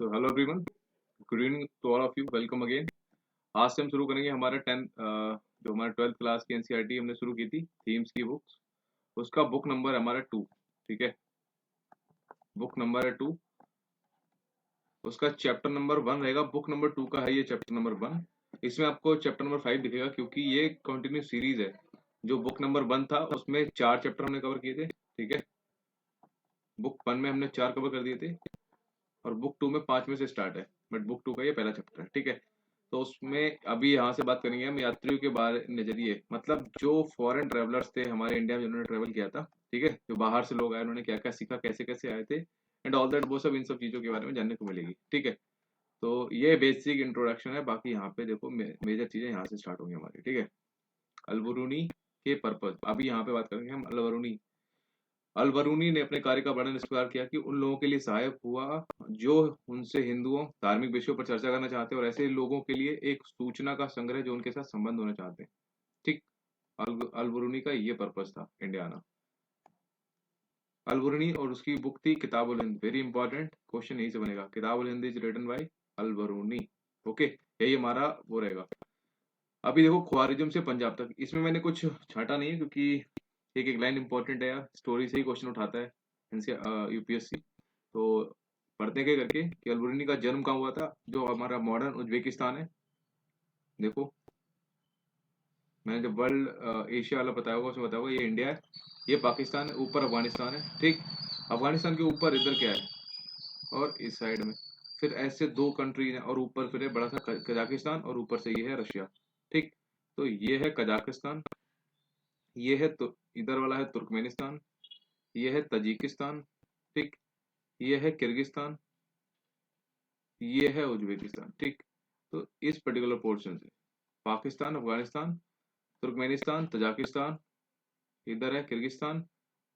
So hello everyone, good evening to all of you, welcome again. आज से हम शुरू करेंगे हमारा जो हमारा 12th क्लास की एनसीईआरटी हमने शुरू की थी थीम्स की बुक्स। उसका बुक नंबर हमारा 2। ठीक है, बुक नंबर है 2। उसका चैप्टर नंबर 1 रहेगा। बुक नंबर 2 का है ये चैप्टर नंबर 1। इसमें आपको चैप्टर नंबर 5 दिखेगा क्योंकि ये कंटिन्यू सीरीज है। जो बुक नंबर 1 था उसमें 4 चैप्टर हमने कवर किए थे। ठीक है, बुक 1 में हमने 4 कवर कर दिए थे और बुक 2 में 5 में से स्टार्ट है, बट बुक 2 का ये पहला चैप्टर है। ठीक है, तो उसमें अभी यहाँ से बात करेंगे हम यात्रियों के बारे नजरिए, मतलब जो फॉरेन ट्रेवलर्स थे हमारे इंडिया में जिन्होंने ट्रेवल किया था। ठीक है, जो बाहर से लोग आए उन्होंने क्या क्या सीखा, कैसे कैसे आए थे एंड ऑल दैट, वो सब इन सब चीजों के बारे में जानने को मिलेगी। ठीक है, तो ये बेसिक इंट्रोडक्शन है। बाकी यहाँ पे देखो मेजर चीजें यहाँ से स्टार्ट होंगी हमारी। ठीक है, अलबरूनी के पर्पज, अभी यहाँ पे बात करेंगे हम अलबरूनी। अलबरूनी ने अपने कार्य का वर्णन इस प्रकार किया कि उन लोगों के लिए सहायक हुआ जो उनसे हिंदुओं धार्मिक विषयों पर चर्चा करना चाहते हैं और ऐसे लोगों के लिए एक सूचना का संग्रह जो उनके साथ संबंध होना चाहते हैं। ठीक, अलबरूनी का ये पर्पस था इंडिया आना। अलबरूनी और उसकी बुक थी Kitab ul Hind. Very important question यही से बनेगा, Kitab ul Hind is written by Alberuni. Okay, यही हमारा वो रहेगा। अभी देखो ख्वारिज्म से पंजाब तक, इसमें मैंने कुछ छाटा नहीं है क्योंकि एक एक लाइन इंपॉर्टेंट है यार, स्टोरी से ही क्वेश्चन उठाता है यूपीएससी। तो पढ़ते हैं क्या करके कि अलबरूनी का जन्म कहाँ हुआ था, जो हमारा मॉडर्न उज्बेकिस्तान है। देखो मैंने जब वर्ल्ड एशिया वाला बताया होगा उसमें बताया होगा ये इंडिया है, ये पाकिस्तान है, ऊपर अफगानिस्तान है। ठीक, अफगानिस्तान के ऊपर इधर क्या है और इस साइड में फिर ऐसे दो कंट्री है और ऊपर फिर है बड़ा सा कजाकिस्तान और ऊपर से ये है रशिया। ठीक, तो ये है कजाकिस्तान, ये है तो इधर वाला है तुर्कमेनिस्तान, ये है तजिकिस्तान। ठीक, ये है किर्गिस्तान, ये है उज्बेकिस्तान। ठीक, तो इस पर्टिकुलर पोर्शन से पाकिस्तान, अफगानिस्तान, तुर्कमेनिस्तान, तजाकिस्तान, इधर है किर्गिस्तान,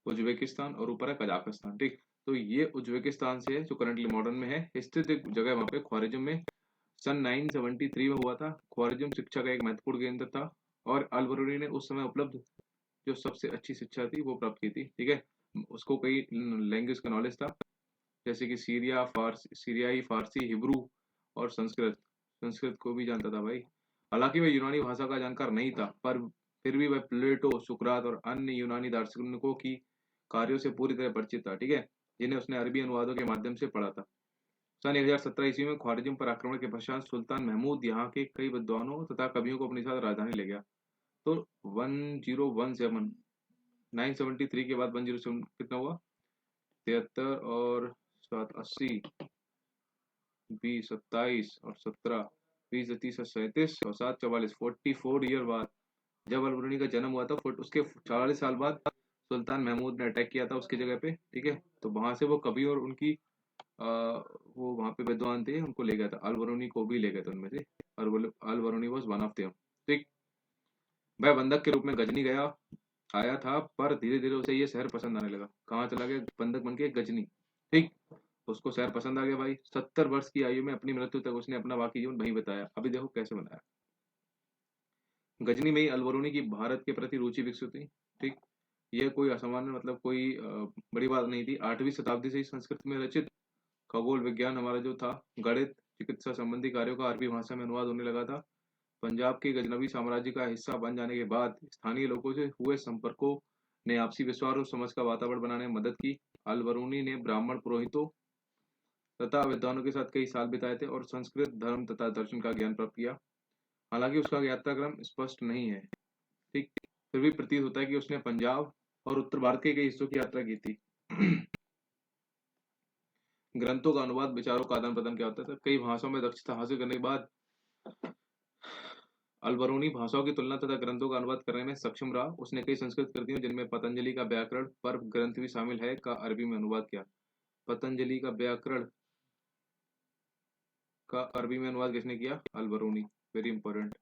उज्बेकिस्तान और ऊपर है कजाकिस्तान। ठीक, तो ये उज्बेकिस्तान से है जो करंटली मॉडर्न में है स्थित एक जगह वहां पे ख्वारिज्म में। सन 973 में हुआ था। ख्वारिज्म शिक्षा का एक महत्वपूर्ण केंद्र था और अल बरूनी ने उस समय उपलब्ध जो सबसे अच्छी शिक्षा थी वो प्राप्त की थी। ठीक है, उसको कई लैंग्वेज का नॉलेज था, जैसे कि सीरियाई, फारसी, हिब्रू और संस्कृत। संस्कृत को भी जानता था भाई। हालांकि वह यूनानी भाषा का जानकार नहीं था, पर फिर भी वह प्लेटो, सुकरात और अन्य यूनानी दार्शनिकों की कार्यों से पूरी तरह परिचित था। ठीक है, जिन्हें उसने अरबी अनुवादों के माध्यम से पढ़ा था। सन 1017 ईस्वी में ख्वारिज्म पर आक्रमण के पश्चात सुल्तान महमूद यहाँ के कई विद्वानों तथा कवियों को अपने साथ राजधानी ले गया। तो 1017 973 के बाद 1017 कितना हुआ, 73 और 7 80, 20 27 और 17, 20 30 37 और 7 44, 44 ईयर बाद जब अलबरूनी का जन्म हुआ था, उसके 40 साल बाद सुल्तान महमूद ने अटैक किया था उसकी जगह पे। ठीक है, तो वहां से वो कवि और उनकी वो वहां पे विद्वान थे उनको ले गया था, अलबरूनी को भी ले गए थे उनमें से। Al-Biruni was one of them. ठीक, वह बंधक के रूप में गजनी गया आया था, पर धीरे धीरे उसे ये शहर पसंद आने लगा। कहाँ चला गया, बंधक बन के गजनी। ठीक, उसको शहर पसंद आ गया भाई। 70 वर्ष की आयु में अपनी मृत्यु तक उसने अपना बाकी जीवन वहीं बताया। अभी देखो कैसे बनाया। गजनी में ही अलबरूनी की भारत के प्रति रुचि विकसित हुई। ठीक, यह कोई असामान्य मतलब कोई बड़ी बात नहीं थी। 8वीं शताब्दी से ही संस्कृत में रचित खगोल विज्ञान हमारा जो था, गणित, चिकित्सा संबंधी कार्यों का अरबी भाषा में अनुवाद होने लगा था। पंजाब के गजनवी साम्राज्य का हिस्सा बन जाने के बाद स्थानीय लोगों से हुए संपर्कों ने आपसी विश्वास और समझ का वातावरण बनाने में मदद की। अलबरूनी ने ब्राह्मण पुरोहितों तथा विद्वानों के साथ कई साल बिताए थे और संस्कृत, धर्म तथा दर्शन का ज्ञान प्राप्त किया। हालांकि उसका यात्राक्रम स्पष्ट नहीं है। ठीक, फिर भी प्रतीत होता है कि उसने पंजाब और उत्तर भारत के कई हिस्सों की यात्रा की थी। ग्रंथों का अनुवाद, विचारों का आदान प्रदान क्या होता था। कई भाषाओं में दक्षता हासिल करने के बाद अलबरूनी भाषाओं की तुलना तथा ग्रंथों का अनुवाद करने में सक्षम रहा। उसने कई संस्कृत कृतियों, जिनमें पतंजलि का व्याकरण पर ग्रंथ भी शामिल है, का अरबी में अनुवाद किया। पतंजलि का व्याकरण का अरबी में अनुवाद किसने किया, अलबरूनी। Very important.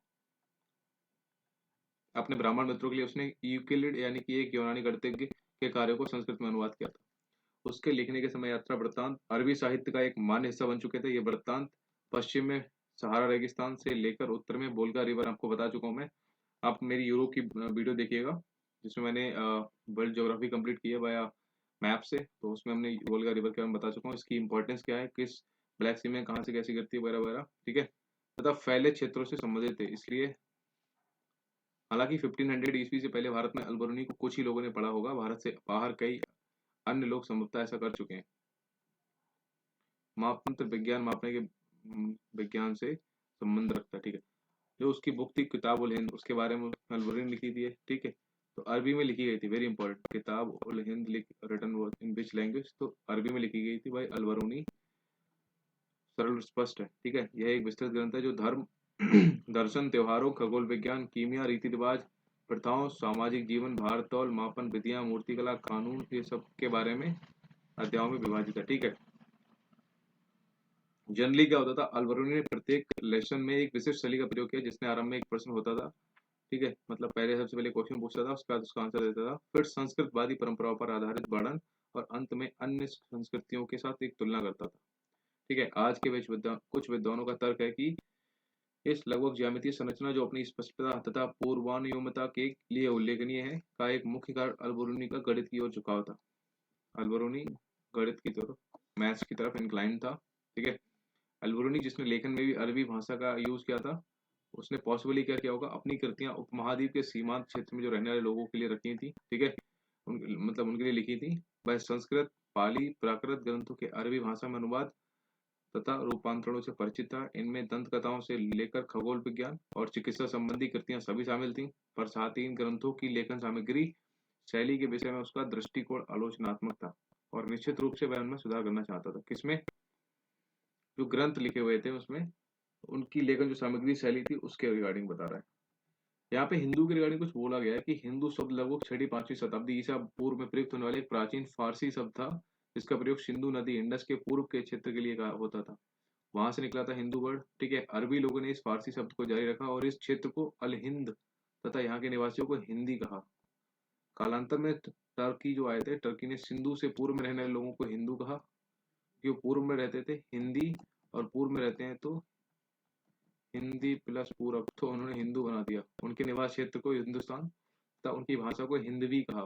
अपने ब्राह्मण मित्रों के लिए उसने यूक्लिड यानी कि एक यूनानी गणितज्ञ के कार्यों को संस्कृत में अनुवाद किया था। उसके लिखने के समय यात्रा वृत्तांत अरबी साहित्य का एक मान्य हिस्सा बन चुके थे। ये वृत्तांत पश्चिम में सहारा रेगिस्तान से लेकर उत्तर में बोल्गा रिवर, आपको बता चुका हूँ मैं। आप मेरी यूरोप की वीडियो देखिएगा जिसमें मैंने वर्ल्ड ज्योग्राफी कंप्लीट की है बाया मैप से, तो उसमें हमने वोल्गा रिवर के बारे में बता चुका हूँ। इसकी इंपॉर्टेंस क्या है, किस ब्लैक सी में कहाँ से कैसे गिरती है वगैरह वगैरह, ठीक है, तथा फैले क्षेत्रों से संबंधित थे। इसलिए हालांकि 1500 ईस्वी से पहले भारत में अलबरूनी को कुछ ही लोगों ने पढ़ा होगा, भारत से बाहर कई अन्य लोग संभवतः ऐसा कर चुके हैं। मापतंत्र विज्ञान मापने के विज्ञान से संबंध रखता है, ठीक है। जो उसकी बुक थी किताब उल हिंद, उसके बारे में अलबरूनी ने लिखी थी है, ठीक है। तो अरबी में लिखी गई थी, very important, Kitab ul Hind written in which language, तो अरबी में लिखी गई थी भाई अलबरूनी, सरल स्पष्ट है, ठीक है। यह एक विस्तृत ग्रंथ है जो धर्म दर्शन, त्योहारों, खगोल विज्ञान, कीमिया, रीति रिवाज, प्रथाओं, सामाजिक जीवन, भारतौल, मापन विधियां, मूर्तिकला, कानून, ये सब के बारे में अध्यायों में विभाजित है, ठीक है। जनरली क्या होता था, अलबरूनी ने प्रत्येक लेसन में एक विशिष्ट शैली का प्रयोग किया, जिसमें आरंभ में एक प्रश्न होता था, ठीक है, मतलब पहले सबसे पहले क्वेश्चन पूछता था, उसके बाद उसका आंसर देता था, फिर संस्कृतवादी परंपराओं पर आधारित वर्णन, और अंत में अन्य संस्कृतियों के साथ एक तुलना करता था, ठीक है। आज के कुछ विद्वानों का तर्क है कि इस लगभग ज्यामितीय संरचना, जो अपनी स्पष्टता तथा पूर्वानुमेयता के लिए उल्लेखनीय है, का एक मुख्य कारण अलबरूनी का गणित की ओर झुकाव था। अलबरूनी गणित की तरफ, मैथ्स की तरफ इंक्लाइन था, ठीक है। अलबरूनी जिसने लेखन में भी अरबी भाषा का यूज किया था, उसने पॉसिबली क्या किया होगा, अपनी कृतियां उपमहाद्वीप के सीमांत क्षेत्र में जो रहने वाले लोगों के लिए रखी थी, ठीक है, मतलब उनके लिए लिखी थी। वह संस्कृत, पाली, प्राकृत ग्रंथों के अरबी भाषा में अनुवाद तथा रूपांतरणों से परिचित था। इनमें दंत कथाओं से लेकर खगोल विज्ञान और चिकित्सा संबंधी कृतियां सभी शामिल थीं, पर साथ ही इन ग्रंथों की लेखन सामग्री, शैली के विषय में उसका दृष्टिकोण आलोचनात्मक था, और निश्चित रूप से वह उनमें सुधार करना चाहता था। किसमें? जो ग्रंथ लिखे हुए थे उसमें उनकी लेखन जो सामग्री, शैली थी, उसके रिगार्डिंग बता रहा है। यहाँ पे हिंदू के रिगार्डिंग कुछ बोला गया है कि हिंदू शब्द लगभग 6वीं-5वीं शताब्दी ईसा पूर्व में प्रयुक्त होने वाले एक प्राचीन फारसी शब्द था, जिसका प्रयोग सिंधु नदी इंडस के पूर्व के क्षेत्र के लिए होता था। वहां से निकला था हिंदू वर्ड, ठीक है। अरबी लोगों ने इस फारसी शब्द को जारी रखा और इस क्षेत्र को अल हिंद तथा यहाँ के निवासियों को हिंदी कहा। कालांतर में टर्की जो आए थे, टर्की ने सिंधु से पूर्व में रहने वाले लोगों को हिंदू कहा, जो पूर्व में रहते थे हिंदी, और पूर्व में रहते हैं तो हिंदी प्लस पूरब, तो उन्होंने हिंदू बना दिया। उनके निवास क्षेत्र को हिंदुस्तान तथा उनकी भाषा को हिंदवी कहा,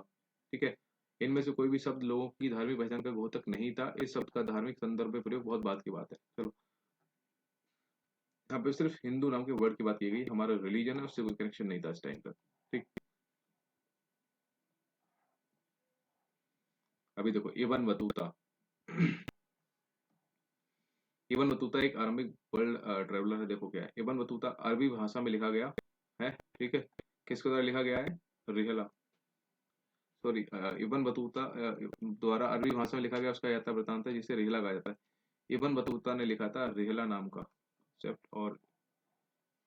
ठीक है। इनमें से कोई भी शब्द लोगों की धार्मिक पहचान का घोतक नहीं था। इस शब्द का धार्मिक संदर्भ में प्रयोग बहुत बात की बात है। चलो, यहाँ पे सिर्फ हिंदू नाम के वर्ड की बात की गई, हमारा रिलीजन है उससे कोई कनेक्शन नहीं था इस टाइम तक, ठीक। अभी देखो इबन बतूता इबन बतूता एक आरंभिक वर्ल्ड ट्रेवलर है। देखो क्या है, इबन बतूता अरबी भाषा में लिखा गया है, ठीक है। किसके द्वारा लिखा गया है? रिहला, सॉरी, इबन बतूता द्वारा अरबी भाषा में लिखा गया उसका यात्रा वृत्तांत है, जिसे रिहला कहा जाता है। इबन बतूता ने लिखा था रिहला नाम का कॉन्सेप्ट, और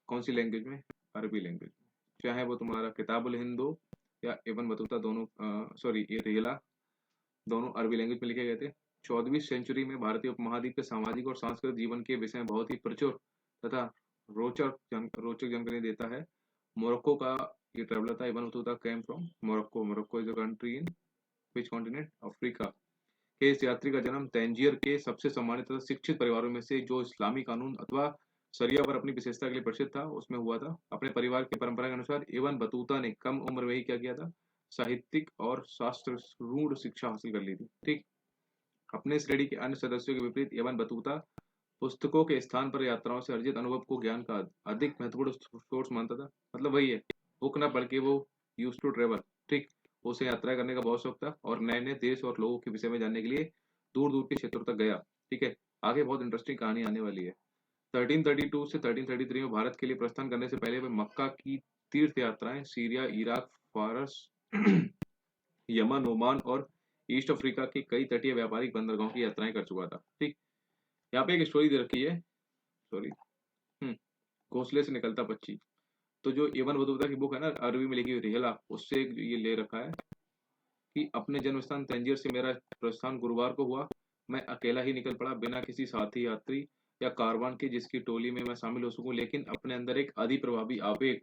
कौन सी लैंग्वेज में? अरबी लैंग्वेज में। चाहे वो तुम्हारा किताबुल हिंद हो या इबन बतूता, दोनों सॉरी ये रिहला, दोनों अरबी लैंग्वेज में लिखे गए थे। 14वीं सेंचुरी में भारतीय उपमहाद्वीप के सामाजिक और सांस्कृतिक जीवन के विषय में बहुत ही प्रचुर तथा रोचक जानकारी देता है। मोरक्को का ये ट्रेवलर था Ibn Battuta, came from Morocco. Morocco is a country in which continent? Africa. के इस यात्री का जन्म तंजीर के सबसे सम्मानित तथा शिक्षित परिवारों में से, जो इस्लामी कानून अथवा शरिया पर अपनी विशेषता के लिए प्रसिद्ध था, उसमें हुआ था। अपने परिवार की परंपरा के अनुसार इबन बतूता ने कम उम्र में ही क्या किया था? साहित्यिक और शास्त्र रूढ़ शिक्षा हासिल कर ली थी, ठीक। अपने श्रेणी के अन्य सदस्यों के विपरीत इबन बतूता पुस्तकों के स्थान पर यात्राओं से अर्जित अनुभव को ज्ञान का अधिक महत्वपूर्ण सोर्स मानता था। मतलब वही है, बुक ना पढ़ के वो यूज टू ट्रेवल, ठीक। उसे यात्रा करने का बहुत शौक था और नए नए देश और लोगों के विषय में जानने के लिए दूर दूर के क्षेत्रों तक गया, ठीक है। आगे बहुत इंटरेस्टिंग कहानी आने वाली है। 1332 से 1333 में भारत के लिए प्रस्थान करने से पहले वह मक्का की तीर्थ यात्राएं, सीरिया, इराक, फारस, यमन, ओमान और ईस्ट अफ्रीका के कई तटीय व्यापारिक बंदरगाहों की यात्राएं कर चुका था, ठीक। यहाँ पे एक स्टोरी दे रखी है, सॉरी, घोंसले से निकलता पक्षी। तो जो इबन बतूता की बुक है ना, अरबी में लिखी हुई रिहला, उससे ये ले रखा है कि अपने जन्म स्थान तंजीर से मेरा प्रस्थान गुरुवार को हुआ। मैं अकेला ही निकल पड़ा, बिना किसी साथी, यात्री या कारवान के जिसकी टोली में मैं शामिल हो सकूं, लेकिन अपने अंदर एक अति प्रभावी आवेग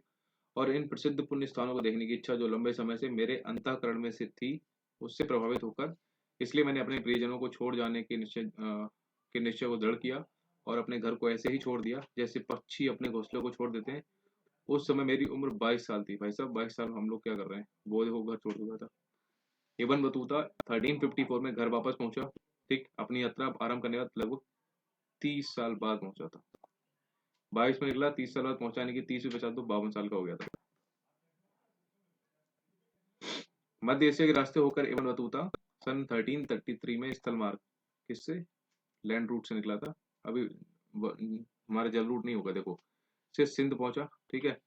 और इन प्रसिद्ध पुण्य स्थानों को देखने की इच्छा, जो लंबे समय से मेरे अंतःकरण में से थी, उससे प्रभावित होकर इसलिए मैंने अपने प्रियजनों को छोड़ जाने के निश्चय को दृढ़ किया और अपने घर को ऐसे ही छोड़ दिया जैसे पक्षी अपने घोंसले को छोड़ देते हैं। उस समय मेरी उम्र 22 साल थी। भाई साहब 22 साल हम लोग क्या कर रहे हैं, वो देखो घर छोड़ चुका था। इबन बतूता 1354 में घर वापस पहुंचा, ठीक। अपनी यात्रा आरंभ करने के बाद लगभग 30 साल बाद पहुंचा था। 22 में निकला, 30 साल बाद पहुंचाने की 30 तो 52 साल का हो गया था। मध्य एशिया के रास्ते होकर इब्न बतूता सन 1333 में स्थल मार्ग किससे, लैंड रूट से निकला था। अभी हमारा जल रूट नहीं होगा, देखो से सिंध पहुंचा, ठीक है।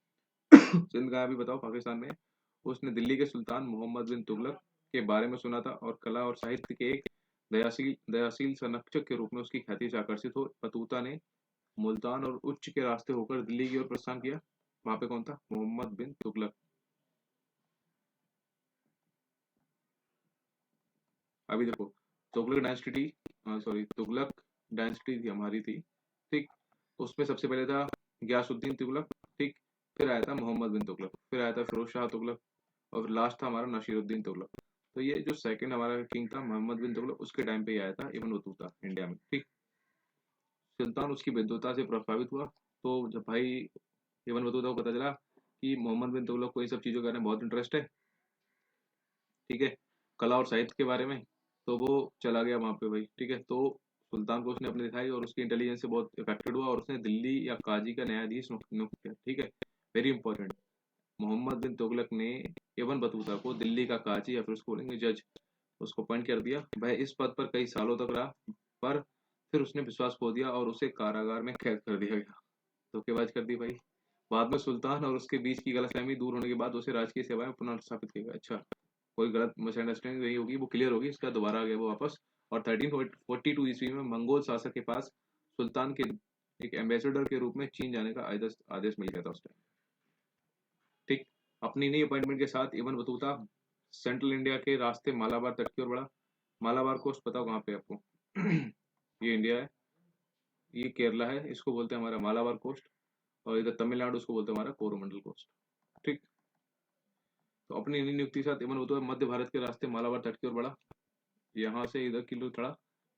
सिंध का अभी बताओ पाकिस्तान में। उसने दिल्ली के सुल्तान मोहम्मद बिन तुगलक के बारे में सुना था और कला और साहित्य के एक दयाशील संरक्षक के रूप में उसकी ख्याति से आकर्षित हो बतूता ने मुल्तान और उच्च के रास्ते होकर दिल्ली की ओर प्रस्थान किया। वहां पे कौन था, मोहम्मद बिन तुगलक। अभी देखो Tughlaq dynasty, sorry Tughlaq dynasty थी हमारी थी, ठीक। उसमें सबसे पहले था गयासुद्दीन तुगलक, ठीक। फिर आया था मोहम्मद बिन तुगलक, फिर आया था फिरोज शाह तुगलक, और लास्ट था हमारा नसीरुद्दीन तुगलक। तो ये जो सेकंड हमारा किंग था मोहम्मद बिन तुगलक, उसके टाइम पे ही आया था इब्न बतूता इंडिया में, ठीक। सुल्तान उसकी विद्वता से प्रभावित हुआ। तो जब भाई इब्न बतूता को पता चला कि मोहम्मद बिन तुगलक को इन सब चीज़ों के बारे में बहुत इंटरेस्ट है, ठीक है, कला और साहित्य के बारे में, तो वो चला गया वहाँ पे भाई, ठीक है। तो सुल्तान को उसने अपनी दिखाई और उसकी इंटेलिजेंस से बहुत इफेक्टेड हुआ और उसने दिल्ली या काजी का न्यायाधीश नियुक्त किया, ठीक है। वेरी इंपॉर्टेंट, मोहम्मद बिन तुगलक ने इब्न बतूता को दिल्ली का काजी या फिर उसको बोलेंगे जज, उसको अपॉइंट कर दिया। वह इस पद पर कई सालों तक रहा, पर फिर उसने विश्वास खो दिया और उसे कारागार में कैद कर दिया गया। धोखेबाज कर दी भाई। बाद में सुल्तान और उसके बीच की गलतफहमी दूर होने के बाद उसे राजकीय सेवाएं पुनः स्थापित किया गया। अच्छा, कोई गलत मिसअंडरस्टैंडिंग रही होगी, वो क्लियर होगी, इसका दोबारा आ गया वो वापस। और 1342 ईस्वी में मंगोल शासक के पास सुल्तान के एक एम्बेसडर के रूप में चीन जाने का आदेश आदेश मिल गया था उस टाइम, ठीक। अपनी नई अपॉइंटमेंट के साथ इब्न बतूता सेंट्रल इंडिया के रास्ते मालाबार तक की ओर बढ़ा। मालाबार कोस्ट बताओ कहाँ पे है आपको? ये इंडिया है, ये केरला है, इसको बोलते हैं हमारा मालाबार कोस्ट, और इधर तमिलनाडु उसको बोलते हैं हमारा कोरोमंडल कोस्ट, ठीक। तो अपनी नई नियुक्ति के साथ इब्न बतूता मध्य भारत के रास्ते मालाबार तट की ओर बढ़ा। यहाँ से इधर किलो चढ़ा,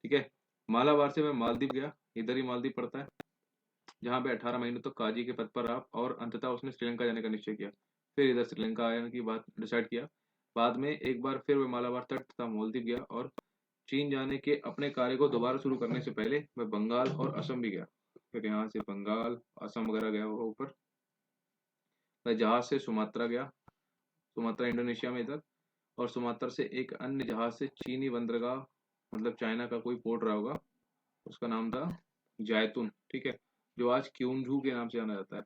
ठीक है। मालाबार से मैं मालदीव गया, इधर ही मालदीव पड़ता है, जहाँ पे 18 महीनों तक काजी के पद पर रहा और अंततः उसने श्रीलंका जाने का निश्चय किया। फिर इधर श्रीलंका आने की बात डिसाइड किया। बाद में एक बार फिर वह मालाबार तट तथा मालदीव गया और चीन जाने के अपने कार्य को दोबारा शुरू करने से पहले वह बंगाल और असम भी गया। फिर यहाँ से बंगाल असम वगैरह गया होगा ऊपर। वह जहाज से सुमात्रा गया, सुमात्रा इंडोनेशिया में इधर, और सुमात्रा से एक अन्य जहाज से चीनी बंदरगाह, मतलब चाइना का कोई पोर्ट रहा होगा, उसका नाम था जैतून, ठीक है, जो आज क्यूंझू के नाम से जाना जाता है।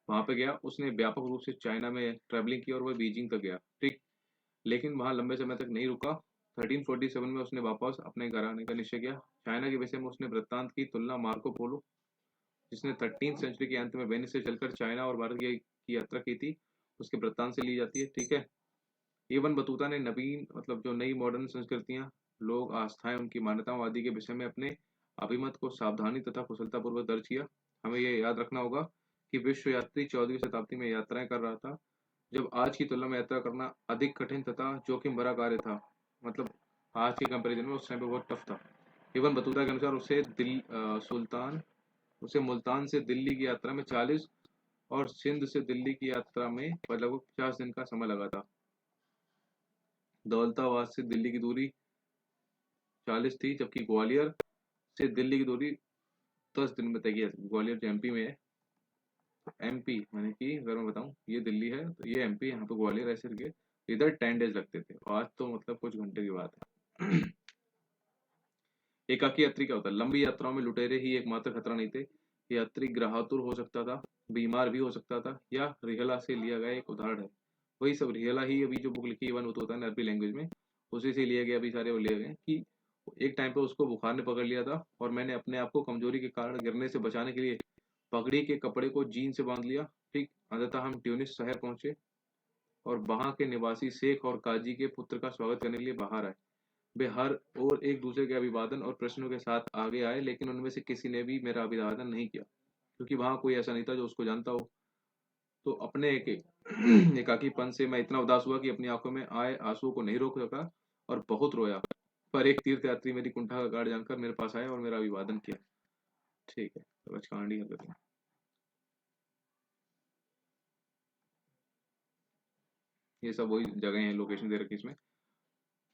वहां पे गया, उसने व्यापक रूप से चाइना में ट्रेवलिंग की और वह बीजिंग तक गया, ठीक। लेकिन वहां लंबे समय तक नहीं रुका। 1347 में उसने वापस अपने घर आने का निश्चय किया। चाइना के विषय में उसने वृत्तांत की तुलना मार्को पोलो, जिसने 13वीं सेंचुरी के अंत में वेनिस से चलकर चाइना और भारत की यात्रा की थी, उसके वृत्तांत से ली जाती है, ठीक है। इब्न बतूता ने नवीन, मतलब जो नई मॉडर्न संस्कृतियां, लोग आस्थाएं, उनकी मान्यताओं आदि के विषय में अपने अभिमत को सावधानी तथा कुशलतापूर्वक दर्ज किया। हमें यह याद रखना होगा कि विश्व यात्री 14वीं शताब्दी में यात्राएं कर रहा था, जब आज की तुलना में यात्रा करना अधिक कठिन तथा जोखिम भरा कार्य था। मतलब आज के कंपैरिजन में उस टाइम पे बहुत टफ था। इब्न बतूता के अनुसार उसे मुल्तान से दिल्ली की यात्रा में 40 और सिंध से दिल्ली की यात्रा में लगभग 50 दिन का समय लगा था। दौलताबाद से दिल्ली की दूरी 40 थी, जबकि ग्वालियर से दिल्ली की दूरी 10 दिन में तय की जा सकती। ग्वालियर जो एमपी में है, एमपी माने कि अगर मैं बताऊं ये दिल्ली है तो ये एमपी, यहाँ पे ग्वालियर ऐसे करके इधर 10 डेज लगते थे, और आज तो मतलब कुछ घंटे की बात है। एकाकी यात्री क्या होता है? लंबी यात्राओं में लुटेरे ही एकमात्र खतरा नहीं थे। यात्री ग्राहतुर हो सकता था, बीमार भी हो सकता था, या रिहला से लिया गया एक उदाहरण है। वही सब रिहला ही, अभी जो बुक लिखी है वन होता है अरबी लैंग्वेज में, उसी से लिया गया, अभी सारे वो लिए गए कि एक टाइम पे उसको बुखार ने पकड़ लिया था और मैंने अपने आप को कमजोरी के कारण गिरने से बचाने के लिए पगड़ी के कपड़े को जीन से बांध लिया, ठीक। अंततः हम ट्यूनिस शहर पहुंचे और वहां के निवासी शेख और काजी के पुत्र का स्वागत करने के लिए बाहर आए। वे हर और एक दूसरे के अभिवादन और प्रश्नों के साथ आगे आए, लेकिन उनमें से किसी ने भी मेरा अभिवादन नहीं किया, क्योंकि वहां कोई ऐसा नहीं था जो उसको जानता हो। तो अपने एक एकाकीपन से मैं इतना उदास हुआ कि अपनी आंखों में आए आंसुओं को नहीं रोक सका और बहुत रोया। पर एक तीर्थयात्री मेरी कुंठा का कार्ड जानकर मेरे पास आया और मेरा अभिवादन किया, ठीक है। तो बस कहानी हल करते हैं। ये सब वही जगह है, लोकेशन दे रखी इसमें।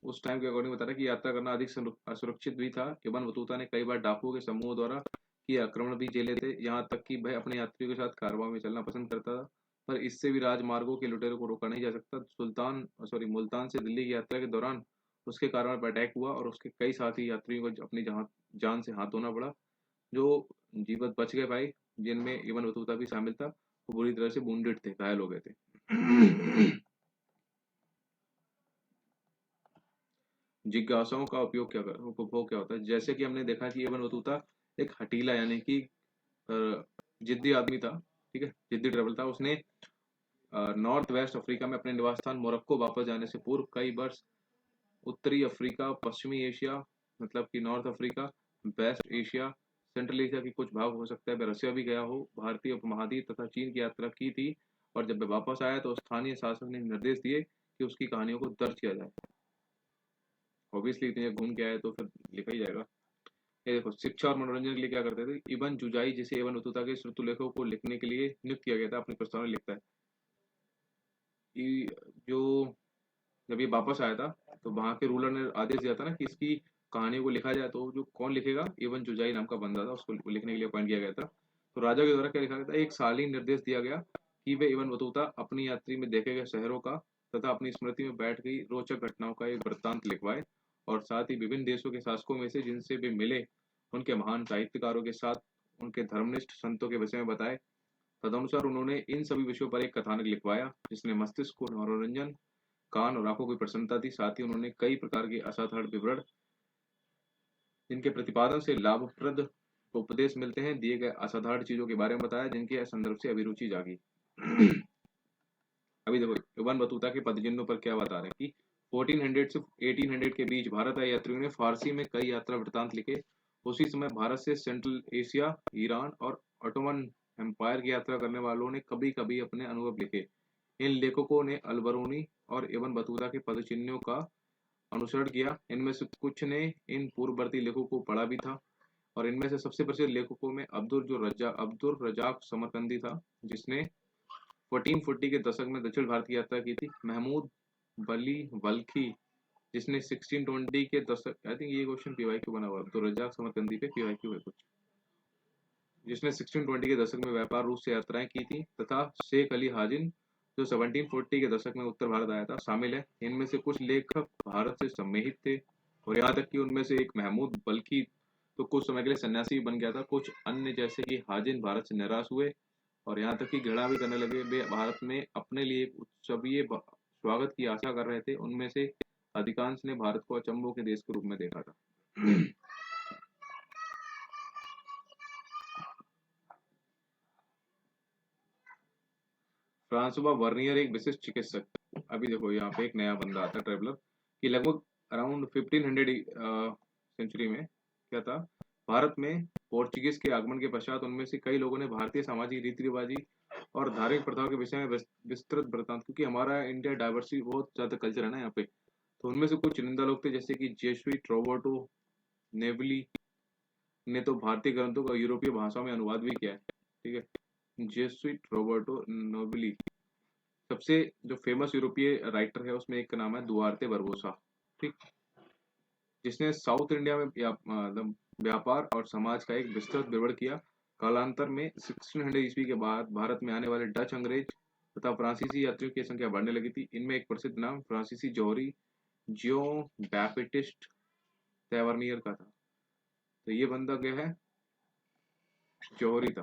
उस टाइम के अकॉर्डिंग बता रहा है कि यात्रा करना अधिक असुरक्षित भी था। इब्न बतूता ने कई बार डाकुओं के समूह द्वारा किए आक्रमण भी झेले थे, यहाँ तक कि वह अपने यात्रियों के साथ कारवां में चलना पसंद करता था। पर इससे भी राजमार्गों के लुटेरों को रोका नहीं जा सकता। मुल्तान से दिल्ली की यात्रा के दौरान उसके कारवां पर अटैक हुआ और उसके कई साथी यात्रियों को अपनी जान से हाथ धोना पड़ा। जो जीवित बच गए भाई, जिनमें इब्न बतूता भी शामिल था, वो बुरी तरह से वुंडेड थे, घायल हो गए थे। जिज्ञासाओं का उपभोग क्या होता है? जैसे कि हमने देखा कि इब्न बतूता एक हठीला यानी कि जिद्दी आदमी था, ठीक है, जिद्दी ट्रेवल था। उसने नॉर्थ वेस्ट अफ्रीका में अपने निवास स्थान मोरक्को वापस जाने से पूर्व कई वर्ष उत्तरी अफ्रीका, पश्चिमी एशिया मतलब कि North Africa, West Asia, Central Asia की कुछ भाग हो सकता है वह रसिया भी गया हो, भारतीय उपमहाद्वीप तथा चीन की यात्रा की थी। और जब वह वापस आया तो स्थानीय शासक ने निर्देश दिए कि उसकी कहानियों को दर्ज किया जाए। ऑब्वियसली इतने घूम के आए तो फिर लिखा ही जाएगा। ये देखो, शिक्षा और मनोरंजन के लिए क्या करते थे इब्न जुजाई, जिसे इब्न बतूता के श्रुतलेखों को लिखने के लिए नियुक्त किया गया था, अपनी प्रस्तावना लिखता है कि जो जब ये वापस आया था तो वहां के रूलर ने आदेश दिया था ना कि इसकी कहानी को लिखा जाए, तो जो कौन लिखेगा, इब्न जुजाई नाम का बंदा था, उसको लिखने के लिए अपॉइंट किया गया था। तो राजा के द्वारा क्या लिखा गया था, एक शालीन निर्देश दिया गया कि वे इब्न बतूता अपनी यात्री में देखे गए शहरों का तथा अपनी स्मृति में बैठ गई रोचक घटनाओं का एक वृत्तांत लिखवाए, और साथ ही विभिन्न देशों के शासकों में से जिनसे वे मिले उनके महान साहित्यकारों के साथ उनके धर्मनिष्ठ संतों के विषय में बताए। तदनुसार उन्होंने इन सभी विषयों पर एक कथानक लिखवाया जिसने मस्तिष्क को मनोरंजन, कान और आंखों की प्रसन्नता थी। साथ ही उन्होंने कई प्रकार के असाधारण विवरण जिनके प्रतिपादन से लाभप्रद उपदेश मिलते हैं दिए गए असाधारण चीजों के बारे में बताया जिनके संदर्भ से अभिरुचि जागी। अभी देखो इब्न बतूता के पदचिन्हों पर क्या बता रहे हैं कि 1400 से 1800 के बीच भारत आए यात्रियों ने फारसी में कई यात्रा वृत्तांत लिखे। उसी समय भारत से सेंट्रल एशिया, ईरान और ऑटोमन एम्पायर की यात्रा करने वालों ने कभी कभी अपने अनुभव लिखे। इन लेखकों ने अलबरूनी और इब्न बतूता के पदचिन्हों का अनुसरण किया। इनमें से कुछ ने इन पूर्ववर्ती लेखों को पढ़ा भी था, और इनमें से सबसे प्रसिद्ध लेखकों में अब्दुल रजाक समरकंदी था, जिसने 1440 के दशक में दक्षिण भारत की यात्रा की थी। महमूद बली बल्खी, जिसने 1620 के दशक, आई थिंक ये क्वेश्चन पीवाईक्यू बना हुआ है, अब्दुल रजाक समरकंदी पे पीवाईक्यू है कुछ, जिसने 1620 के दशक में व्यापार रूप से यात्राएं की थी, तथा शेख अली हाजिन जो 1740 के दशक में उत्तर भारत आया था, शामिल है। इनमें से कुछ लेखक भारत से सम्मिलित थे, और यहाँ तक कि उनमें से एक महमूद बल्कि तो कुछ समय के लिए सन्यासी बन गया था। कुछ अन्य जैसे कि हाजिन भारत से निराश हुए और यहाँ तक कि घृणा भी करने लगे। वे भारत में अपने लिए एक उत्सवीय स्वागत की आशा कर रहे थे। उनमें से अधिकांश ने भारत को अचंभों के देश के रूप में देखा था। फ्रांसवा वर्नियर एक विशिष्ट चिकित्सक। अभी देखो यहाँ पे एक नया बंदा आता है ट्रेवलर, कि लगभग अराउंड 1500 सेंचुरी में क्या था, भारत में पोर्चुगीज के आगमन के पश्चात उनमें से कई लोगों ने भारतीय सामाजिक रीति रिवाजी और धार्मिक प्रथाओं के विषय में विस्तृत वृत्तांत, क्योंकि हमारा इंडिया डाइवर्सिटी बहुत ज्यादा कल्चर है ना यहाँ पे, तो उनमें से कुछ चुनिंदा लोग थे जैसे कि जेसुइट रॉबर्टो नेवली ने तो भारतीय ग्रंथों का यूरोपीय भाषा में अनुवाद भी किया है, ठीक है। जेसुइट रॉबर्टो नोबली सबसे जो फेमस यूरोपीय राइटर है उसमें एक का नाम है दुआर्ते बरबोसा, ठीक, जिसने साउथ इंडिया में मतलब व्यापार और समाज का एक विस्तृत विवरण किया। कालांतर में 1600 ईस्वी के बाद भारत में आने वाले डच, अंग्रेज तथा फ्रांसीसी यात्रियों की संख्या बढ़ने लगी थी। इनमें एक प्रसिद्ध नाम फ्रांसीसी जौहरी जियो बैपिटिस्ट तैवर्नियर का था। तो ये बंदा क्या है, जौहरी था,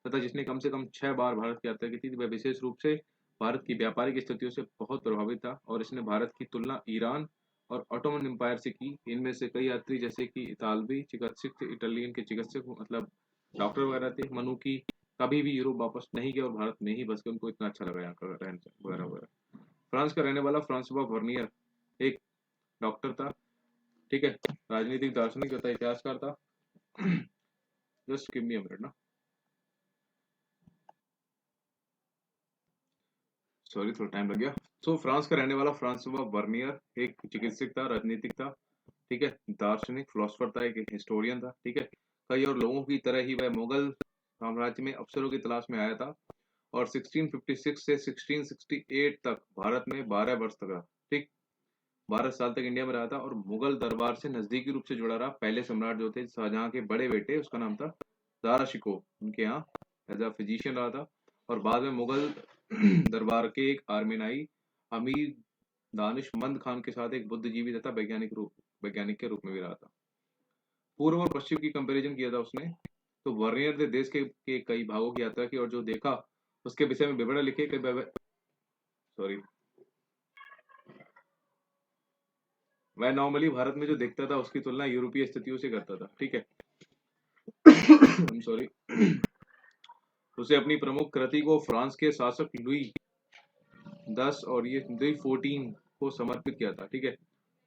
तथा जिसने कम से कम 6 बार भारत की यात्रा की थी। वह विशेष रूप से भारत की व्यापारिक स्थितियों से बहुत प्रभावित था और इसने भारत की तुलना ईरान और ऑटोमन एम्पायर से की। इनमें से कई यात्री जैसे कि इतालवी चिकित्सक थे, इटालियन के चिकित्सक मतलब डॉक्टर वगैरह थे, मनुकी कभी भी यूरोप वापस नहीं गए और भारत में ही बस गए, उनको इतना अच्छा लगा यहाँ का रहन सहन वगैरह वगैरह। फ्रांस का रहने वाला फ्रांसवा वर्नियर एक डॉक्टर था, ठीक है, राजनीतिक दार्शनिक तथा इतिहासकार था। Just give me a minute ना, सॉरी थोड़ा टाइम लग गया। तो फ्रांस का रहने वाला फ्रांसवा वर्नियर एक चिकित्सक था, राजनीतिक था, ठीक है, दार्शनिक फिलोसफर था, एक हिस्टोरियन था, ठीक है। कई और लोगों की तरह ही वह मुगल साम्राज्य में अफसरों की तलाश में आया था और 1656 से 1668 तक भारत में 12 वर्ष तक रहा, ठीक। 12 साल तक इंडिया में रहा था और मुगल दरबार से नजदीकी रूप से जुड़ा रहा। पहले सम्राट जो थे शाहजहां के बड़े बेटे, उसका नाम था दारा शिकोह, उनके यहाँ एज अ फिजिशियन रहा था। और बाद में मुगल दरबार के एक आर्मेनाई अमीर दानिशमंद खान के साथ एक बुद्धिजीवी तथा वैज्ञानिक के रूप में भी रहा था। पूर्व और पश्चिम की कंपैरिजन किया था उसने। तो वर्नियर ने देश के कई भागों की यात्रा की और जो देखा उसके विषय में विवरण लिखे। सॉरी, मैं नॉर्मली भारत में जो देखता था उसकी तुलना यूरोपीय स्थितियों से करता था, ठीक है। सॉरी। उसे अपनी प्रमुख कृति को फ्रांस के शासक लुई 10 और ये लुई 14 को समर्पित किया था, ठीक है।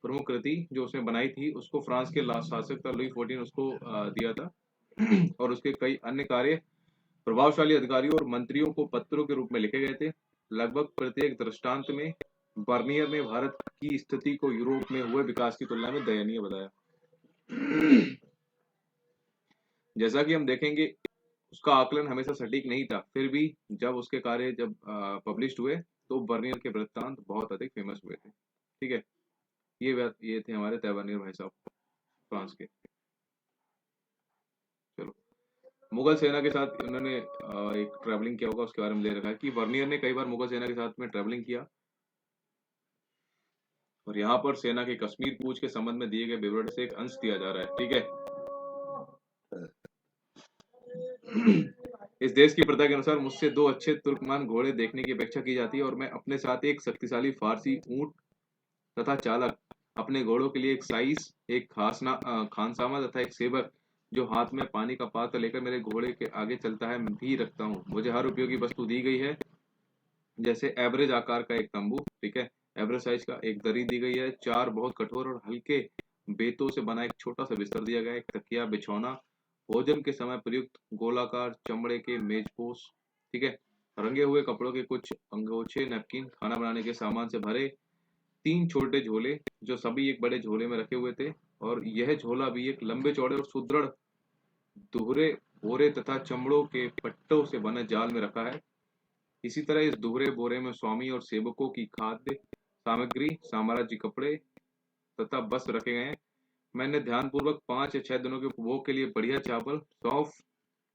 प्रमुख कृति जो उसने बनाई थी उसको फ्रांस के शासक था लुई 14, उसको दिया था। और उसके कई अन्य कार्य प्रभावशाली अधिकारियों और मंत्रियों को पत्रों के रूप में लिखे गए थे। लगभग प्रत्येक दृष्टांत में बर्नियर ने भारत की स्थिति को यूरोप में हुए विकास की तुलना में दयनीय बताया। जैसा कि हम देखेंगे उसका आकलन हमेशा सटीक नहीं था, फिर भी जब उसके कार्य जब पब्लिश हुए तो बर्नियर के वृत्तांत बहुत अधिक फेमस हुए थे, ठीक है। ये थे हमारे तैबर्नियर भाई साहब फ्रांस के। चलो, मुगल सेना के साथ उन्होंने एक ट्रैवलिंग किया होगा, उसके बारे में ले रखा है कि बर्नियर ने कई बार मुगल सेना के साथ में ट्रैवलिंग किया। और यहाँ पर सेना के कश्मीर कूच के संबंध में दिए गए विवरण से एक अंश दिया जा रहा है, ठीक है। इस देश की प्रथा के अनुसार मुझसे 2 अच्छे तुर्कमान घोड़े देखने की अपेक्षा की जाती है और मैं अपने साथ एक शक्तिशाली फारसी ऊंट तथा चालक, अपने घोड़ों के लिए एक साइस, एक खानसामा तथा एक सेवक जो हाथ में पानी का पात्र लेकर मेरे घोड़े के आगे चलता है भी रखता हूँ। मुझे हर उपयोगी वस्तु दी गई है, जैसे एवरेज आकार का एक तंबू, ठीक है, एवरेज साइज का एक दरी दी गई है, 4 बहुत कठोर और हल्के बेतों से बना एक छोटा सा बिस्तर दिया गया है, एक तकिया, बिछौना, भोजन के समय प्रयुक्त गोलाकार चमड़े के मेजपोश, ठीक है, रंगे हुए कपड़ों के कुछ अंगोछे, नैपकिन, खाना बनाने के सामान से भरे 3 छोटे झोले जो सभी एक बड़े झोले में रखे हुए थे। और यह झोला भी एक लंबे चौड़े और सुदृढ़ दोहरे बोरे तथा चमड़ों के पट्टों से बने जाल में रखा है। इसी तरह इस दोहरे बोरे में स्वामी और सेवकों की खाद्य सामग्री, साम्राज्य कपड़े तथा वस्त्र रखे गए हैं। मैंने ध्यानपूर्वक 5 या 6 दिनों के उपभोग के लिए बढ़िया चावल, सौंफ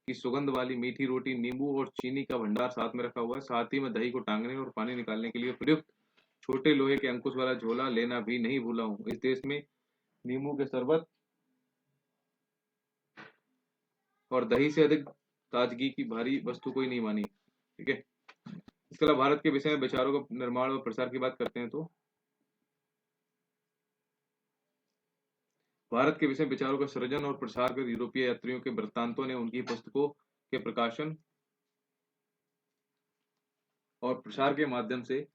की सुगंध वाली मीठी रोटी, नींबू और चीनी का भंडार साथ में रखा हुआ है। साथ ही मैं दही को टांगने और पानी निकालने के लिए प्रयुक्त छोटे लोहे के अंकुश वाला झोला लेना भी नहीं भूला हूँ। इस देश में नींबू के शरबत और दही से अधिक ताजगी की भारी वस्तु कोई नहीं मानी, ठीक है। इसके अलावा भारत के विषय में विचारों का निर्माण और प्रसार की बात करते हैं तो भारत के विषय में विचारों का सृजन और प्रसार कर यूरोपीय यात्रियों के वृत्तांतों ने उनकी पुस्तकों के प्रकाशन और प्रसार के माध्यम से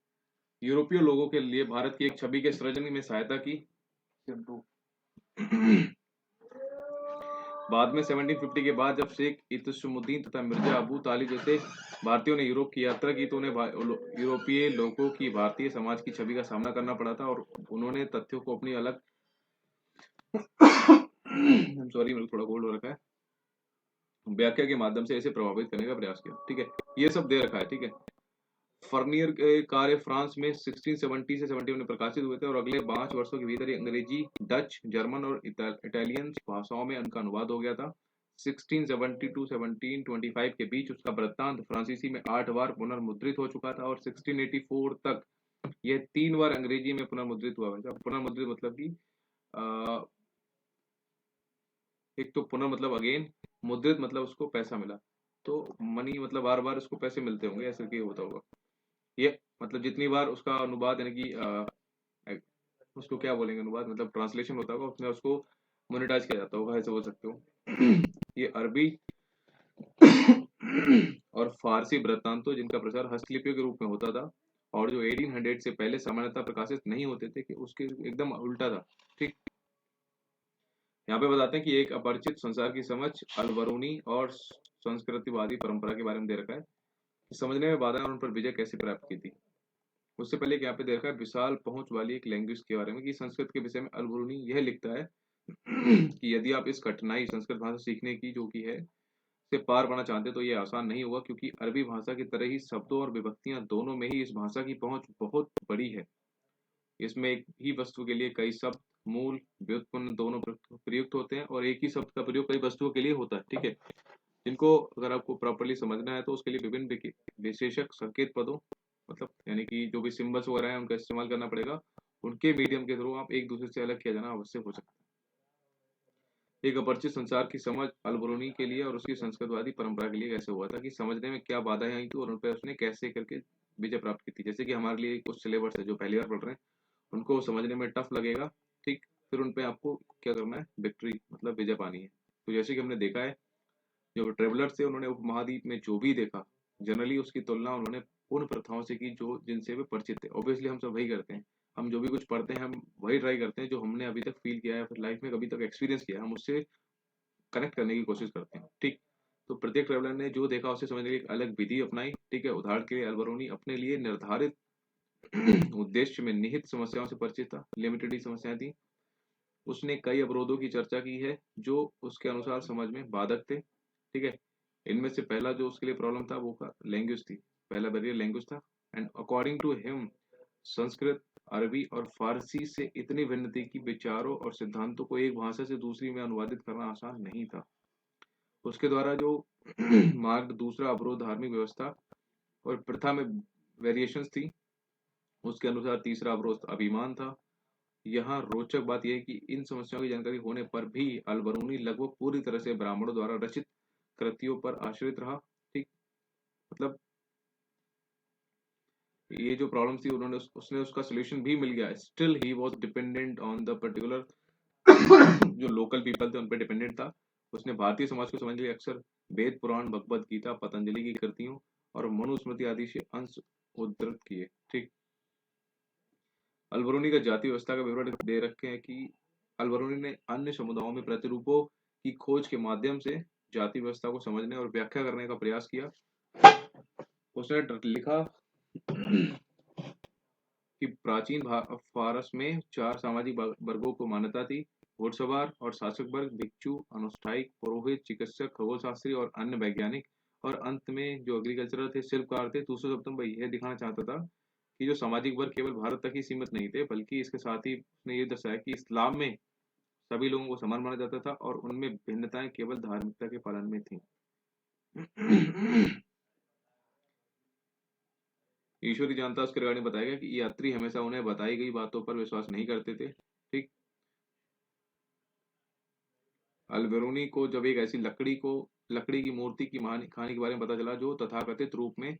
यूरोपीय लोगों के लिए भारत की एक छवि के सृजन में सहायता की। बाद में 1750 के बाद जब शेख इत्समुद्दीन तथा मिर्जा अबू तालिब जैसे भारतीयों ने यूरोप की यात्रा की तो उन्हें यूरोपीय लोगों की भारतीय समाज की छवि का सामना करना पड़ा था और उन्होंने तथ्यों को अपनी अलग सॉरी मेरे थोड़ा कोल्ड हो रखा है, व्याख्या के माध्यम से इसे प्रभावित करने का प्रयास किया, ठीक है। ये सब दे रखा है, ठीक है। फर्नियर के कार्य फ्रांस में 1670 से 71 में प्रकाशित हुए थे और अगले 5 वर्षों के भीतर ही अंग्रेजी, डच, जर्मन और इटालियन भाषाओं में उनका अनुवाद हो गया था। 1670 टू 1725 के बीच उसका वृत्तांत फ्रांसीसी में 8 बार पुनर्मुद्रित हो चुका था और 1684 तक यह 3 बार अंग्रेजी में पुनर्मुद्रित हुआ है। पुनर्मुद्रित मतलब कि एक तो पुनः मतलब अगेन, मुद्रित मतलब उसको पैसा मिला, तो मनी मतलब बार बार उसको पैसे मिलते होंगे, ऐसे कि होता होगा ये, मतलब जितनी बार उसका अनुवाद यानी कि उसको क्या बोलेंगे, अनुवाद मतलब ट्रांसलेशन होता होगा, उसमें उसको मोनेटाइज किया जाता होगा, ऐसे बोल सकते हो। ये अरबी और फारसी वृत्तांतों जिनका प्रचार हस्तलिपियों के रूप में होता था और जो 1800 से पहले सामान्यतः प्रकाशित नहीं होते थे, कि उसके एकदम उल्टा था, ठीक। यहाँ पे बताते हैं कि एक अपरिचित संसार की समझ अलबरूनी और संस्कृतिवादी परंपरा के बारे में दे रखा है, समझने में बाधाएं और उन पर विजय कैसे प्राप्त की थी। उससे पहले यहाँ पे दे रखा है विशाल पहुंच वाली एक लैंग्वेज के बारे में, कि संस्कृत के विषय में अलबरूनी यह लिखता है कि यदि आप इस कठिनाई संस्कृत भाषा सीखने की जो कि है से पार पाना चाहते तो ये आसान नहीं होगा, क्योंकि अरबी भाषा की तरह ही शब्दों और विभक्तियां दोनों में ही इस भाषा की पहुंच बहुत बड़ी है इसमें एक ही वस्तु के लिए कई शब्द, मूल, व्युत्पन्न दोनों प्रयुक्त होते हैं और एक ही शब्द का प्रयोग कई वस्तुओं के लिए होता है। ठीक है, जिनको अगर आपको प्रॉपरली समझना है तो उसके लिए विभिन्न विशेषक संकेत पदों, मतलब यानी कि जो भी सिंबल्स वगैरह है उनका इस्तेमाल करना पड़ेगा। उनके मीडियम के थ्रू आप एक दूसरे से अलग किया जाना आवश्यक हो सकता है। एक अपरिचित संसार की समझ अल-बरूनी के लिए और उसकी संस्कृतवादी परंपरा के लिए कैसे हुआ था, कि समझने में क्या बाधाएं आई थी और उन पर उसने कैसे करके विजय प्राप्त की थी। जैसे कि हमारे लिए कुछ सिलेबस है जो पहली बार पढ़ रहे हैं, उनको समझने में टफ लगेगा। ठीक, फिर उन पे आपको क्या करना है, विक्ट्री मतलब विजय पानी है। तो जैसे कि हमने देखा है, जो ट्रेवलर्स थे उन्होंने उपमहाद्वीप में जो भी देखा, जनरली उसकी तुलना उन्होंने उन प्रथाओं से की जो जिनसे वे परिचित थे। ऑब्वियसली हम सब वही करते हैं, हम जो भी कुछ पढ़ते हैं हम वही ट्राई करते हैं जो हमने अभी तक फील किया है, फिर लाइफ में कभी तक एक्सपीरियंस किया है, हम उससे कनेक्ट करने की कोशिश करते हैं। ठीक, तो प्रत्येक ट्रेवलर ने जो देखा उसे समझने की एक अलग विधि अपनाई। ठीक है, उदाहरण के लिए अल-बरूनी अपने लिए निर्धारित उद्देश्य में निहित समस्याओं से परिचित था, लिमिटेड ही समस्याएं थी। उसने कई अवरोधों की चर्चा की है जो उसके अनुसार समझ में बाधक थे। ठीक है, इनमें से पहला जो उसके लिए प्रॉब्लम था वो लैंग्वेज थी। पहला बैरियर लैंग्वेज था। And according to him Sanskrit, अरबी और फारसी से इतनी भिन्न थी कि विचारों और सिद्धांतों को एक भाषा से दूसरी में अनुवादित करना आसान नहीं था। उसके द्वारा जो मार्ग दूसरा अवरोध धार्मिक व्यवस्था और प्रथा में वेरिएशंस थी। उसके अनुसार तीसरा अवरोध अभिमान था। यहाँ रोचक बात यह है कि इन समस्याओं की जानकारी होने पर भी अल-बरूनी लगभग पूरी तरह से ब्राह्मणों द्वारा रचित कृतियों पर आश्रित रहा। ठीक, मतलब ये जो प्रॉब्लम थी उन्होंने उसने उसका सोल्यूशन भी मिल गया। Still he was dependent on the particular जो लोकल पीपल थे उन पर डिपेंडेंट था। उसने भारतीय समाज को समझने के लिए अक्सर वेद पुराण, भगवद गीता, पतंजलि की कृतियों और मनुस्मृति आदि से अंश उद्धृत किए। ठीक, अल-बरूनी का जाति व्यवस्था का विवरण दे रखे हैं कि अल-बरूनी ने अन्य समुदायों में प्रतिरूपों की खोज के माध्यम से जाति व्यवस्था को समझने और व्याख्या करने का प्रयास किया। उसने लिखा कि प्राचीन फारस में 4 सामाजिक वर्गों को मान्यता थी: घुड़सवार और शासक वर्ग, भिक्षु, अनुष्ठायिक, पुरोहित, चिकित्सक, खगोलशास्त्री और अन्य वैज्ञानिक, और अंत में जो एग्रीकल्चरल थे, शिल्पकार थे। दूसरे शब्दों में यह दिखाना चाहता था कि जो सामाजिक वर्ग केवल भारत तक ही सीमित नहीं थे, बल्कि इसके साथ ही उसने ये दर्शाया कि इस्लाम में सभी लोगों को समान माना जाता था और उनमें भिन्नताएं केवल धार्मिकता के पालन में थी। ईश्वरी जानता उसके रिगार्डिंग बताया गया कि यात्री हमेशा उन्हें बताई गई बातों पर विश्वास नहीं करते थे। ठीक, अल-बेरूनी को जब एक ऐसी लकड़ी की मूर्ति की कहानी के बारे में पता चला जो तथाकथित रूप में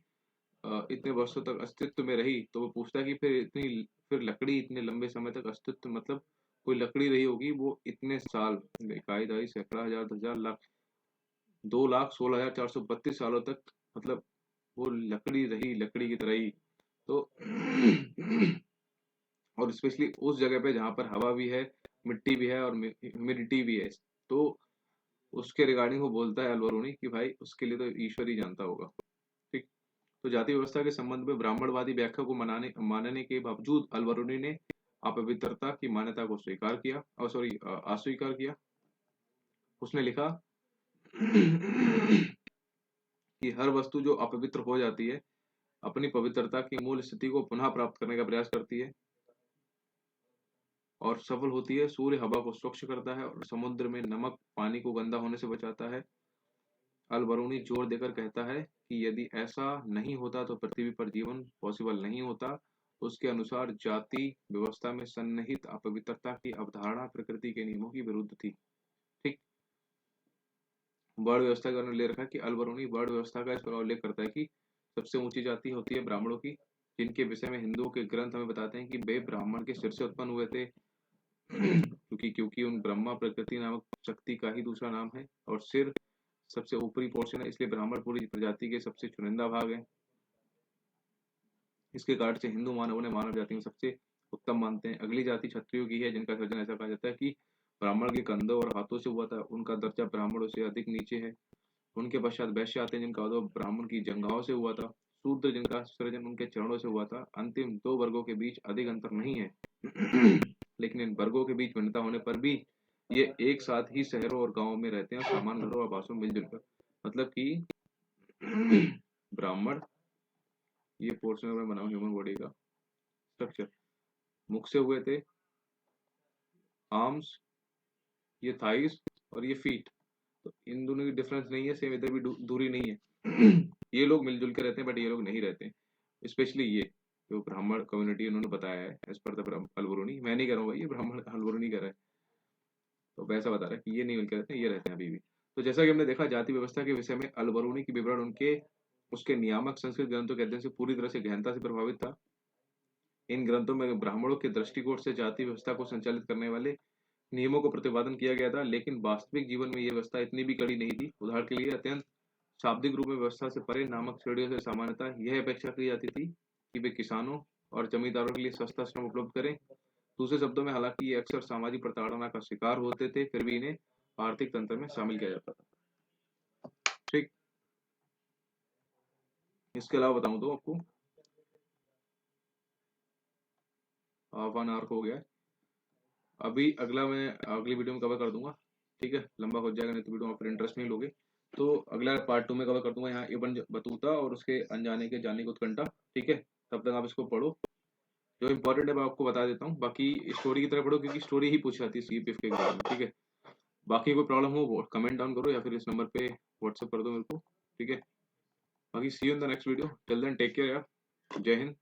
इतने वर्षों तक अस्तित्व में रही, तो वो पूछता है कि फिर लकड़ी इतने लंबे समय तक अस्तित्व, मतलब कोई लकड़ी रही होगी वो इतने साल, इकाई दहाई सैकड़ा हजार 10,000 लाख 2,16,432 सालों तक, मतलब वो लकड़ी रही लकड़ी की तरह ही। तो और स्पेशली उस जगह पे जहाँ पर हवा भी है, मिट्टी भी है और ह्यूमिडिटी भी है। तो उसके रिगार्डिंग वो बोलता है अल-बरूनी कि भाई उसके लिए तो ईश्वर ही जानता होगा। ठीक, तो जाति व्यवस्था के संबंध में ब्राह्मणवादी व्याख्या को मानने के बावजूद अल-बरूनी ने अपवित्रता की मान्यता को स्वीकार किया, और सॉरी अस्वीकार किया। उसने लिखा कि हर वस्तु जो अपवित्र हो जाती है अपनी पवित्रता की मूल स्थिति को पुनः प्राप्त करने का प्रयास करती है और सफल होती है। सूर्य हवा को स्वच्छ करता है और समुद्र में नमक पानी को गंदा होने से बचाता है। अल-बरूनी जोर देकर कहता है कि यदि ऐसा नहीं होता तो पृथ्वी पर जीवन पॉसिबल नहीं होता। उसके अनुसार जाति व्यवस्था में सन्निहित अपवित्रता की अवधारणा प्रकृति के नियमों की विरुद्ध थी। ठीक, वर्ण व्यवस्था का उन्होंने ले रखा है कि अल-बरूनी वर्ण व्यवस्था का इस प्रकार उल्लेख करता है कि सबसे ऊंची जाति होती है ब्राह्मणों की, जिनके विषय में हिंदुओं के ग्रंथ हमें बताते हैं कि वे ब्राह्मण के सिर से उत्पन्न हुए थे। क्योंकि उन ब्रह्मा प्रकृति नामक शक्ति का ही दूसरा नाम है और सिर सबसे ऊपरी पोर्शन है, इसलिए ब्राह्मण पूरी प्रजाति के सबसे चुनिंदा भाग है। इसके कारण से हिंदू मानव उन्हें मानव जाति में सबसे उत्तम मानते हैं। अगली जाति क्षत्रियों की है, जिनका सर्जन ऐसा कहा जाता है कि ब्राह्मण के कंधों और हाथों से हुआ था। उनका दर्जा ब्राह्मणों से अधिक नीचे है। उनके पश्चात वैश्य आते हैं, जिनका उद्भव ब्राह्मण की जंघाओं से हुआ था। शूद्र, जिनका सृजन उनके चरणों से हुआ था। अंतिम 2 वर्गों के बीच अधिक अंतर नहीं है, लेकिन इन वर्गों के बीच भिन्नता होने पर भी ये एक साथ ही शहरों और गांवों में रहते हैं और सामान घरों और आवासों में मिलजुल कर, मतलब कि ब्राह्मण, ये पोर्शन में बनाओ ह्यूमन बॉडी का स्ट्रक्चर। मुख से हुए थे, आर्म्स, ये थाइस और ये फीट। तो इन दोनों की डिफरेंस नहीं है, सेम इधर भी दूरी नहीं है। ये लोग मिलजुल के रहते हैं बट ये लोग नहीं रहते, स्पेशली ये जो ब्राह्मण कम्युनिटी उन्होंने बताया है एज पर द अलबरूनी। मैं नहीं कह रहा हूँ भाई, ये ब्राह्मण अलबरूनी कर रहा है, तो वैसा बता रहा है कि ये नहीं मिलकर रहते हैं, ये रहते हैं अभी भी। तो जैसा कि हमने देखा जाति व्यवस्था के विषय में अलबरूनी की विवरण उनके उसके नियामक संस्कृत ग्रंथों के अध्ययन से पूरी तरह से गहनता से प्रभावित था। इन ग्रंथों में ब्राह्मणों के दृष्टिकोण से जाति व्यवस्था को संचालित करने वाले नियमों को प्रतिपादन किया गया था, लेकिन वास्तविक जीवन में यह व्यवस्था इतनी भी कड़ी नहीं थी। उदाहरण के लिए अत्यंत शाब्दिक रूप में व्यवस्था से परे नामक श्रेणियों से सामान्यतः यह अपेक्षा की जाती थी कि वे किसानों और जमींदारों के लिए सस्ता श्रम उपलब्ध करें। दूसरे शब्दों में, हालांकि ये अक्सर सामाजिक प्रताड़ना का शिकार होते थे, फिर भी इन्हें आर्थिक तंत्र में शामिल किया जाता था। ठीक, इसके अलावा बताऊं तो आपको 1 आवर हो गया है। अभी अगला मैं अगली वीडियो में कवर कर दूंगा, ठीक है, लंबा हो जाएगा नहीं तो वीडियो आप फिर इंटरेस्ट नहीं लोगे। तो अगला पार्ट 2 में कवर कर दूंगा यहाँ इब्न बतूता और उसके अनजाने के जाने का उत्कंठा। ठीक है, तब तक आप इसको पढ़ो, जो इंपॉर्टेंट है मैं आपको बता देता हूँ, बाकी स्टोरी की तरह पढ़ो क्योंकि स्टोरी ही पूछ जाती है सीपीएफ के एग्जाम में। ठीक है, बाकी कोई प्रॉब्लम हो वो कमेंट डाउन करो या फिर इस नंबर पे व्हाट्सएप कर दो मेरे को। ठीक है, बाकी see you in the next video, till then take care यार, जय हिंद।